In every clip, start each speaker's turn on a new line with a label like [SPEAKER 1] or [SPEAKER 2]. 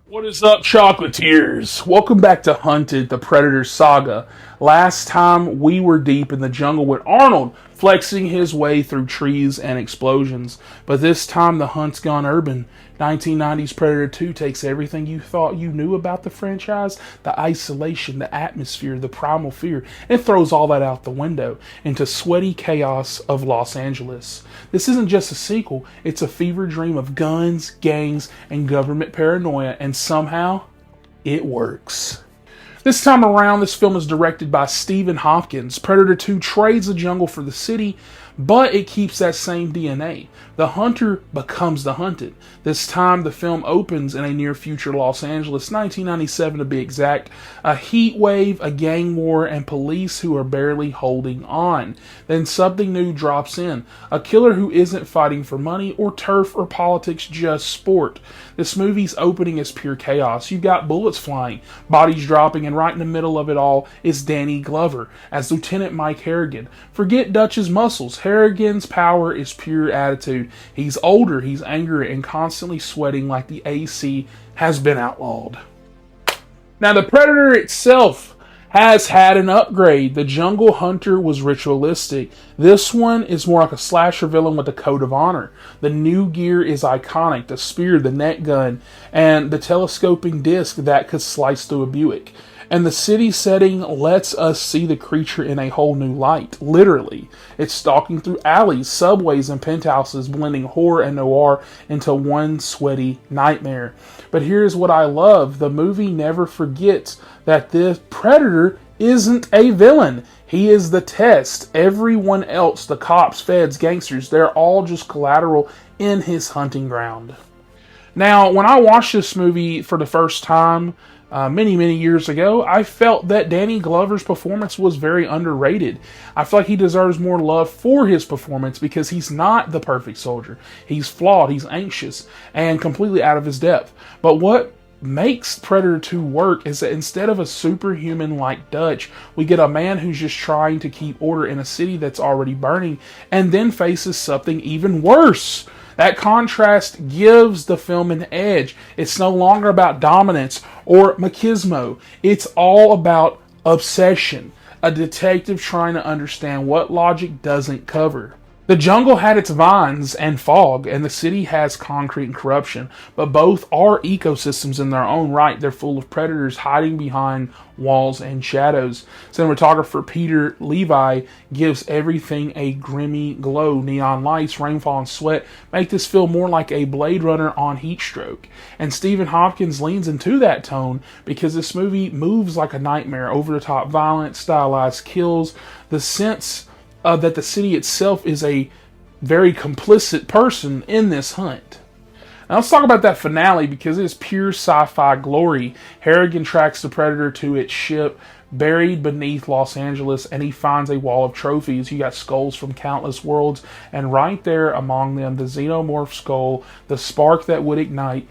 [SPEAKER 1] What is up, chocolatiers? Welcome back to Hunted, the Predator saga. Last time we were deep in the jungle with Arnold flexing his way through trees and explosions. But this time the hunt's gone urban. 1990s Predator 2 takes everything you thought you knew about the franchise, the isolation, the atmosphere, the primal fear, and throws all that out the window into sweaty chaos of Los Angeles. This isn't just a sequel, it's a fever dream of guns, gangs, and government paranoia, and somehow it works. This time around, this film is directed by Stephen Hopkins. Predator 2 trades the jungle for the city, but it keeps that same DNA. The hunter becomes the hunted. This time, the film opens in a near-future Los Angeles, 1997 to be exact. A heat wave, a gang war, and police who are barely holding on. Then something new drops in. A killer who isn't fighting for money or turf or politics, just sport. This movie's opening is pure chaos. You've got bullets flying, bodies dropping, and right in the middle of it all is Danny Glover as Lieutenant Mike Harrigan. Forget Dutch's muscles. Harrigan's power is pure attitude. He's older, he's angry, and constantly sweating like the AC has been outlawed. Now, the Predator itself has had an upgrade. The Jungle Hunter was ritualistic. This one is more like a slasher villain with a code of honor. The new gear is iconic. The spear, the net gun, and the telescoping disc that could slice through a Buick. And the city setting lets us see the creature in a whole new light, literally. It's stalking through alleys, subways, and penthouses, blending horror and noir into one sweaty nightmare. But here's what I love. The movie never forgets that this Predator isn't a villain. He is the test. Everyone else, the cops, feds, gangsters, they're all just collateral in his hunting ground. Now, when I watched this movie for the first time, many years ago, I felt that Danny Glover's performance was very underrated. I feel like he deserves more love for his performance because he's not the perfect soldier. He's flawed, he's anxious, and completely out of his depth. But what makes Predator 2 work is that instead of a superhuman like Dutch, we get a man who's just trying to keep order in a city that's already burning and then faces something even worse. That contrast gives the film an edge. It's no longer about dominance or machismo. It's all about obsession. A detective trying to understand what logic doesn't cover. The jungle had its vines and fog, and the city has concrete and corruption, but both are ecosystems in their own right. They're full of predators hiding behind walls and shadows. Cinematographer Peter Levi gives everything a grimy glow. Neon lights, rainfall, and sweat make this feel more like a Blade Runner on heat stroke. And Stephen Hopkins leans into that tone because this movie moves like a nightmare. Over-the-top violence, stylized kills, the sense that the city itself is a very complicit person in this hunt. Now let's talk about that finale because it is pure sci-fi glory. Harrigan tracks the Predator to its ship buried beneath Los Angeles, and he finds a wall of trophies. You got skulls from countless worlds, and right there among them, the xenomorph skull, the spark that would ignite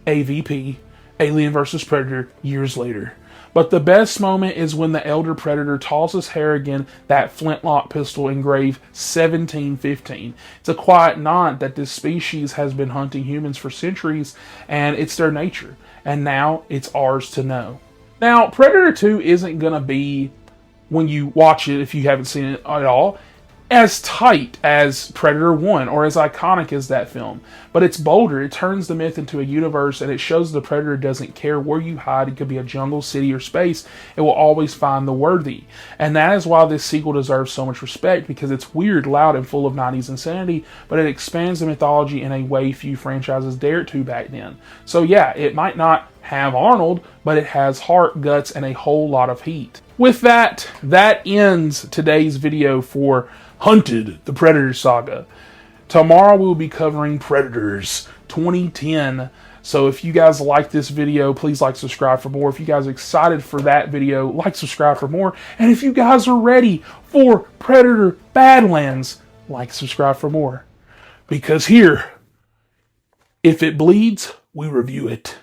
[SPEAKER 1] AVP, Alien vs. Predator, years later. But the best moment is when the elder Predator tosses Harrigan that flintlock pistol engraved 1715. It's a quiet nod that this species has been hunting humans for centuries, and it's their nature. And now it's ours to know. Now, Predator 2 isn't going to be, when you watch it, if you haven't seen it at all, as tight as Predator 1 or as iconic as that film. But it's bolder. It turns the myth into a universe, and it shows the Predator doesn't care where you hide. It could be a jungle, city, or space. It will always find the worthy. And that is why this sequel deserves so much respect, because it's weird, loud, and full of 90s insanity, but it expands the mythology in a way few franchises dared to back then. So yeah, it might not have Arnold, but it has heart, guts, and a whole lot of heat. With that, that ends today's video for Hunted, the Predator saga. Tomorrow we will be covering Predators 2010. So if you guys like this video, please like, subscribe for more. If you guys are excited for that video, like, subscribe for more. And if you guys are ready for Predator Badlands, like, subscribe for more. Because here, if it bleeds, we review it.